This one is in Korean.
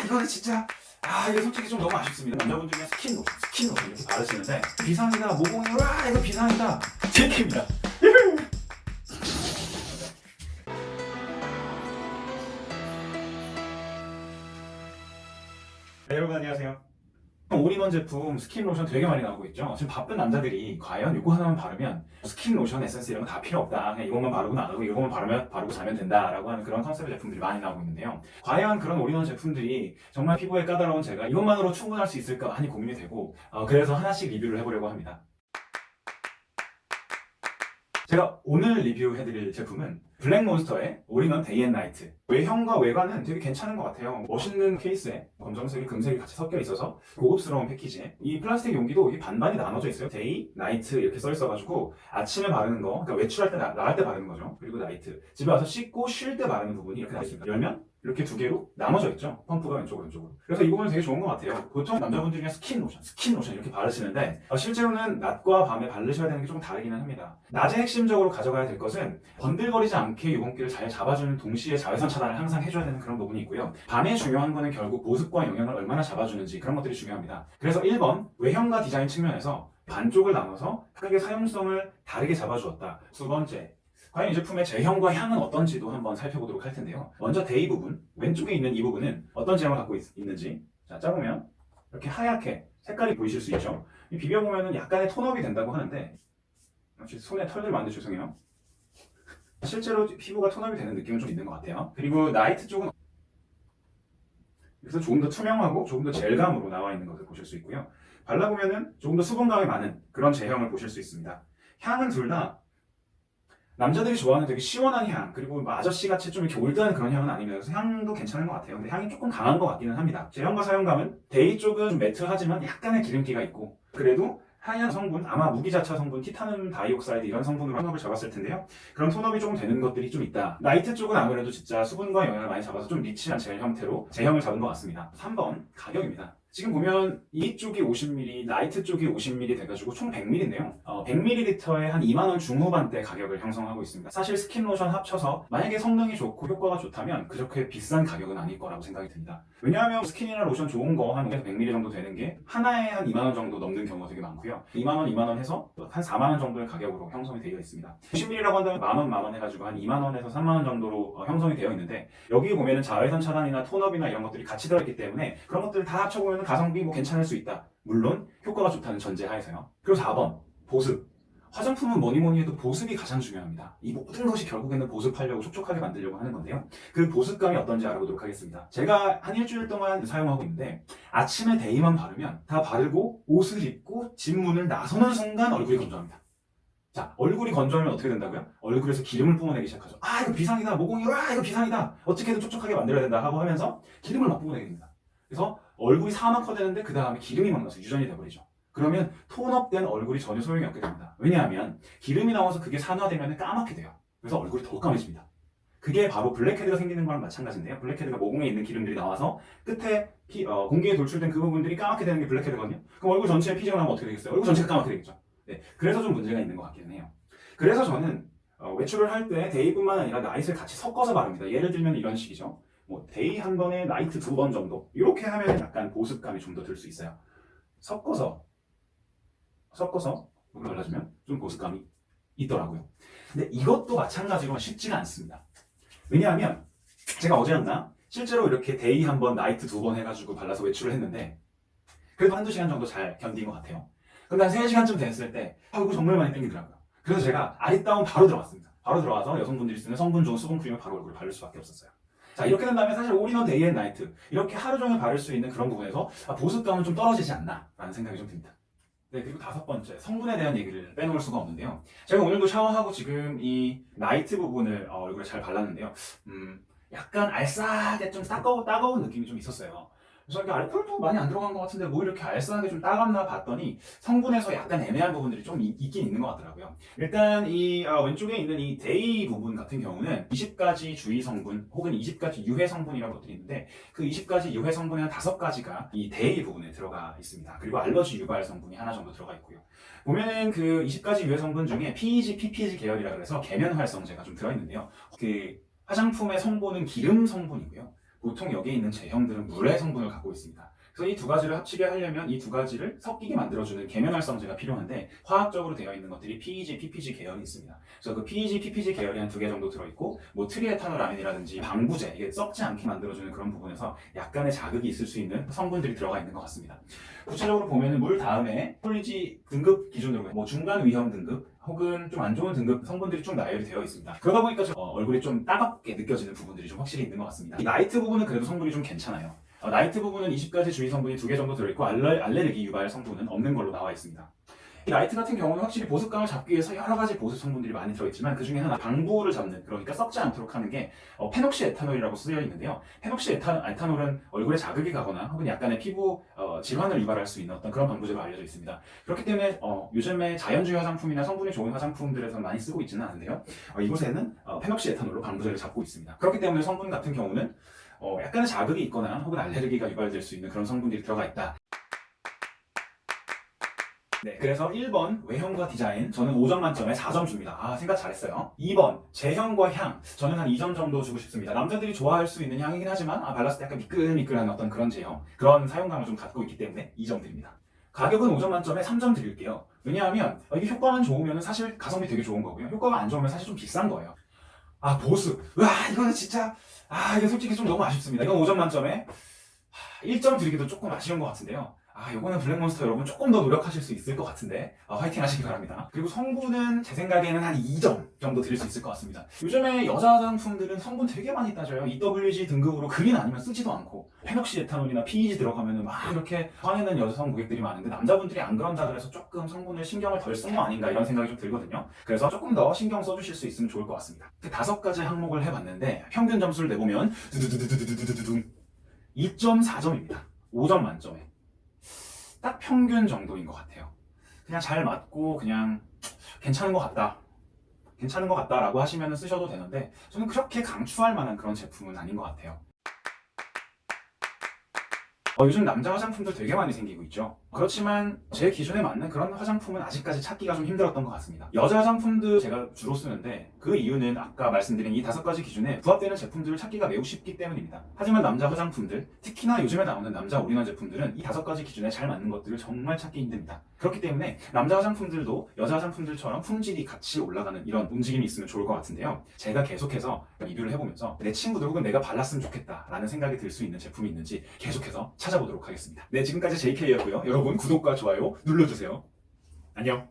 이거는 진짜 이거 솔직히 좀 너무 아쉽습니다. 남자분들이 스킨 로션 이렇게 바르시는데 비상이다, 모공이 이거 비상이다, 제입니다. 네, 여러분 안녕하세요. 올인원 제품 스킨 로션 되게 많이 나오고 있죠. 지금 바쁜 남자들이 과연 이거 하나만 바르면 스킨 로션, 에센스 이런 거 다 필요 없다, 그냥 이것만 바르고 나가고 이것만 바르고 자면 된다라고 하는 그런 컨셉의 제품들이 많이 나오고 있는데요. 과연 그런 올인원 제품들이 정말 피부에 까다로운 제가 이것만으로 충분할 수 있을까 많이 고민이 되고, 그래서 하나씩 리뷰를 해보려고 합니다. 제가 오늘 리뷰해드릴 제품은 블랙몬스터의 올인원 데이앤나이트. 외형과 외관은 되게 괜찮은 것 같아요. 멋있는 케이스에 검정색이 금색이 같이 섞여 있어서 고급스러운 패키지에 이 플라스틱 용기도 이게 반반이 나눠져 있어요. 데이, 나이트 이렇게 써 있어가지고 아침에 바르는 거, 그러니까 외출할 때 나갈 때 바르는 거죠. 그리고 나이트, 집에 와서 씻고 쉴 때 바르는 부분이 이렇게 나와 있습니다. 열면 이렇게 두 개로 나눠져 있죠. 펌프가 왼쪽으로 왼쪽으로. 그래서 이 부분은 되게 좋은 것 같아요. 보통 남자분들이 스킨 로션 이렇게 바르시는데 실제로는 낮과 밤에 바르셔야 되는 게 조금 다르기는 합니다. 낮에 핵심적으로 가져가야 될 것은 번들거리지 않게 유분기를 잘 잡아주는 동시에 자외선 차단을 항상 해줘야 되는 그런 부분이 있고요. 밤에 중요한 거는 결국 보습과 영양을 얼마나 잡아주는지 그런 것들이 중요합니다. 그래서 1번 외형과 디자인 측면에서 반쪽을 나눠서 크게 사용성을 다르게 잡아주었다. 두 번째, 과연 이 제품의 제형과 향은 어떤지도 한번 살펴보도록 할 텐데요. 먼저 데이 부분, 왼쪽에 있는 이 부분은 어떤 제형을 갖고 있는지 자, 짜보면 이렇게 하얗게 색깔이 보이실 수 있죠. 비벼보면 약간의 톤업이 된다고 하는데 손에 털들 많은데 죄송해요. 실제로 피부가 톤업이 되는 느낌은 좀 있는 것 같아요. 그리고 나이트 쪽은 그래서 조금 더 투명하고 조금 더 젤감으로 나와 있는 것을 보실 수 있고요. 발라보면은 조금 더 수분감이 많은 그런 제형을 보실 수 있습니다. 향은 둘 다 남자들이 좋아하는 되게 시원한 향, 그리고 아저씨같이 좀 이렇게 올드한 그런 향은 아닙니다. 그래서 향도 괜찮은 것 같아요. 근데 향이 조금 강한 것 같기는 합니다. 제형과 사용감은 데이 쪽은 좀 매트하지만 약간의 기름기가 있고, 그래도 하얀 성분, 아마 무기자차 성분, 티타늄 다이옥사이드 이런 성분으로 톤업을 잡았을 텐데요. 그런 톤업이 조금 되는 것들이 좀 있다. 나이트 쪽은 아무래도 진짜 수분과 영양을 많이 잡아서 좀 리치한 젤 형태로 제형을 잡은 것 같습니다. 3번, 가격입니다. 지금 보면 이쪽이 50ml, 나이트 쪽이 50ml 돼가지고 총 100ml인데요. 100ml에 한 2만원 중후반대 가격을 형성하고 있습니다. 사실 스킨 로션 합쳐서 만약에 성능이 좋고 효과가 좋다면 그렇게 비싼 가격은 아닐 거라고 생각이 듭니다. 왜냐하면 스킨이나 로션 좋은 거 한 100ml 정도 되는 게 하나에 한 2만원 정도 넘는 경우가 되게 많고요. 2만원 해서 한 4만원 정도의 가격으로 형성이 되어 있습니다. 50ml라고 한다면 만원 해가지고 한 2만원에서 3만원 정도로 형성이 되어 있는데, 여기 보면은 자외선 차단이나 톤업이나 이런 것들이 같이 들어있기 때문에 그런 것들을 다 합쳐보면 가성비 괜찮을 수 있다. 물론 효과가 좋다는 전제하에서요. 그리고 4번, 보습. 화장품은 뭐니 해도 보습이 가장 중요합니다. 이 모든 것이 결국에는 보습하려고 촉촉하게 만들려고 하는 건데요. 그 보습감이 어떤지 알아보도록 하겠습니다. 제가 한 일주일 동안 사용하고 있는데 아침에 데이만 바르면 다 바르고 옷을 입고 집 문을 나서는 순간 얼굴이 건조합니다. 자, 얼굴이 건조하면 어떻게 된다고요? 얼굴에서 기름을 뿜어내기 시작하죠. 이거 비상이다, 모공이 이거 비상이다, 어떻게든 촉촉하게 만들어야 된다 하고 하면서 기름을 막 뿜어내게 됩니다. 그래서 얼굴이 사막화 되는데 그 다음에 기름이 막 나서 유전이 돼버리죠. 그러면 톤업된 얼굴이 전혀 소용이 없게 됩니다. 왜냐하면 기름이 나와서 그게 산화되면 까맣게 돼요. 그래서 얼굴이 더 까매집니다. 그게 바로 블랙헤드가 생기는 거랑 마찬가지인데요. 블랙헤드가 모공에 있는 기름들이 나와서 끝에 공기에 돌출된 그 부분들이 까맣게 되는 게 블랙헤드거든요. 그럼 얼굴 전체에 피지가 나면 어떻게 되겠어요? 얼굴 전체가 까맣게 되겠죠. 네, 그래서 좀 문제가 있는 것 같기는 해요. 그래서 저는 외출을 할 때 데이뿐만 아니라 나이트를 같이 섞어서 바릅니다. 예를 들면 이런 식이죠. 데이 한 번에 나이트 2번 정도, 이렇게 하면 약간 보습감이 좀 더 들 수 있어요. 섞어서 발라주면 좀 보습감이 있더라고요. 근데 이것도 마찬가지로 쉽지가 않습니다. 왜냐하면 제가 어제였나 실제로 이렇게 데이 한 번, 나이트 2번 해가지고 발라서 외출을 했는데 그래도 한두 시간 정도 잘 견딘 것 같아요. 근데 한 3시간쯤 됐을 때 이거 정말 많이 땡기더라고요. 그래서 제가 아리따움 바로 들어갔습니다. 바로 들어가서 여성분들이 쓰는 성분 좋은 수분 크림을 바로 얼굴에 바를 수밖에 없었어요. 자, 이렇게 된다면 사실 올인원 데이 앤 나이트 이렇게 하루 종일 바를 수 있는 그런 부분에서 보습감은 좀 떨어지지 않나 라는 생각이 좀 듭니다. 네, 그리고 5번째, 성분에 대한 얘기를 빼놓을 수가 없는데요. 제가 오늘도 샤워하고 지금 이 나이트 부분을 얼굴에 잘 발랐는데요. 약간 알싸하게 좀 따가운 느낌이 좀 있었어요. 그래서 이게 알코올도 많이 안 들어간 것 같은데 뭐 이렇게 알싸하게 좀 따갑나 봤더니 성분에서 약간 애매한 부분들이 좀 있긴 있는 것 같더라고요. 일단 이 왼쪽에 있는 이 데이 부분 같은 경우는 20가지 주의 성분 혹은 20가지 유해 성분이라는 것들이 있는데 그 20가지 유해 성분의 한 5가지가 이 데이 부분에 들어가 있습니다. 그리고 알러지 유발 성분이 하나 정도 들어가 있고요. 보면은 그 20가지 유해 성분 중에 PEG, PPG 계열이라 그래서 계면 활성제가 좀 들어있는데요. 그 화장품의 성분은 기름 성분이고요. 보통 여기에 있는 제형들은 물의 성분을 갖고 있습니다. 그래서 이 두 가지를 합치게 하려면 이 두 가지를 섞이게 만들어주는 계면활성제가 필요한데 화학적으로 되어 있는 것들이 PEG, PPG 계열이 있습니다. 그래서 그 PEG, PPG 계열이 한 2개 정도 들어있고 뭐 트리에탄올아민이라든지 방부제, 이게 썩지 않게 만들어주는 그런 부분에서 약간의 자극이 있을 수 있는 성분들이 들어가 있는 것 같습니다. 구체적으로 보면 물 다음에 폴리지 등급 기준으로 뭐 중간 위험 등급 혹은 좀 안 좋은 등급 성분들이 좀 나열이 되어 있습니다. 그러다 보니까 얼굴이 좀 따갑게 느껴지는 부분들이 좀 확실히 있는 것 같습니다. 이 나이트 부분은 그래도 성분이 좀 괜찮아요. 나이트 부분은 20가지 주의 성분이 2개 정도 들어있고 알레르기 유발 성분은 없는 걸로 나와 있습니다. 이 나이트 같은 경우는 확실히 보습감을 잡기 위해서 여러 가지 보습 성분들이 많이 들어있지만 그 중에 하나 방부를 잡는, 그러니까 썩지 않도록 하는 게 페녹시 에탄올이라고 쓰여 있는데요. 페녹시 에탄올은 얼굴에 자극이 가거나 혹은 약간의 피부 질환을 유발할 수 있는 어떤 그런 방부제로 알려져 있습니다. 그렇기 때문에 요즘에 자연주의 화장품이나 성분이 좋은 화장품들에서 많이 쓰고 있지는 않은데요. 이곳에는 페녹시 에탄올로 방부제를 잡고 있습니다. 그렇기 때문에 성분 같은 경우는 약간의 자극이 있거나 혹은 알레르기가 유발될 수 있는 그런 성분들이 들어가 있다. 네, 그래서 1번 외형과 디자인, 저는 5점 만점에 4점 줍니다. 생각 잘했어요. 2번 제형과 향, 저는 한 2점 정도 주고 싶습니다. 남자들이 좋아할 수 있는 향이긴 하지만 발랐을 때 약간 미끌미끌한 어떤 그런 제형, 그런 사용감을 좀 갖고 있기 때문에 2점 드립니다. 가격은 5점 만점에 3점 드릴게요. 왜냐하면 이게 효과만 좋으면 사실 가성비 되게 좋은 거고요. 효과가 안 좋으면 사실 좀 비싼 거예요. 보습, 이거는 진짜 이거 솔직히 좀 너무 아쉽습니다. 이건 5점 만점에 1점 드리기도 조금 아쉬운 것 같은데요. 이거는 블랙몬스터 여러분 조금 더 노력하실 수 있을 것 같은데 화이팅 하시기 바랍니다. 그리고 성분은 제 생각에는 한 2점 정도 드릴 수 있을 것 같습니다. 요즘에 여자 화장품들은 성분 되게 많이 따져요. EWG 등급으로 그린 아니면 쓰지도 않고 페녹시 에탄올이나 PEG 들어가면 막 이렇게 화내는 여성 고객들이 많은데 남자분들이 안 그런다 그래서 조금 성분을 신경을 덜 쓴 거 아닌가 이런 생각이 좀 들거든요. 그래서 조금 더 신경 써주실 수 있으면 좋을 것 같습니다. 5가지 항목을 해봤는데 평균 점수를 내보면 2.4점입니다. 5점 만점에 딱 평균 정도인 것 같아요. 그냥 잘 맞고 그냥 괜찮은 것 같다라고 하시면 쓰셔도 되는데 저는 그렇게 강추할 만한 그런 제품은 아닌 것 같아요. 요즘 남자 화장품들 되게 많이 생기고 있죠. 그렇지만 제 기준에 맞는 그런 화장품은 아직까지 찾기가 좀 힘들었던 것 같습니다. 여자 화장품들 제가 주로 쓰는데 그 이유는 아까 말씀드린 이 5가지 기준에 부합되는 제품들을 찾기가 매우 쉽기 때문입니다. 하지만 남자 화장품들, 특히나 요즘에 나오는 남자 올인원 제품들은 이 5가지 기준에 잘 맞는 것들을 정말 찾기 힘듭니다. 그렇기 때문에 남자 화장품들도 여자 화장품들처럼 품질이 같이 올라가는 이런 움직임이 있으면 좋을 것 같은데요. 제가 계속해서 리뷰를 해보면서 내 친구들 혹은 내가 발랐으면 좋겠다라는 생각이 들 수 있는 제품이 있는지 계속해서 찾아보도록 하겠습니다. 네, 지금까지 JK였고요. 여러분 구독과 좋아요 눌러주세요. 안녕.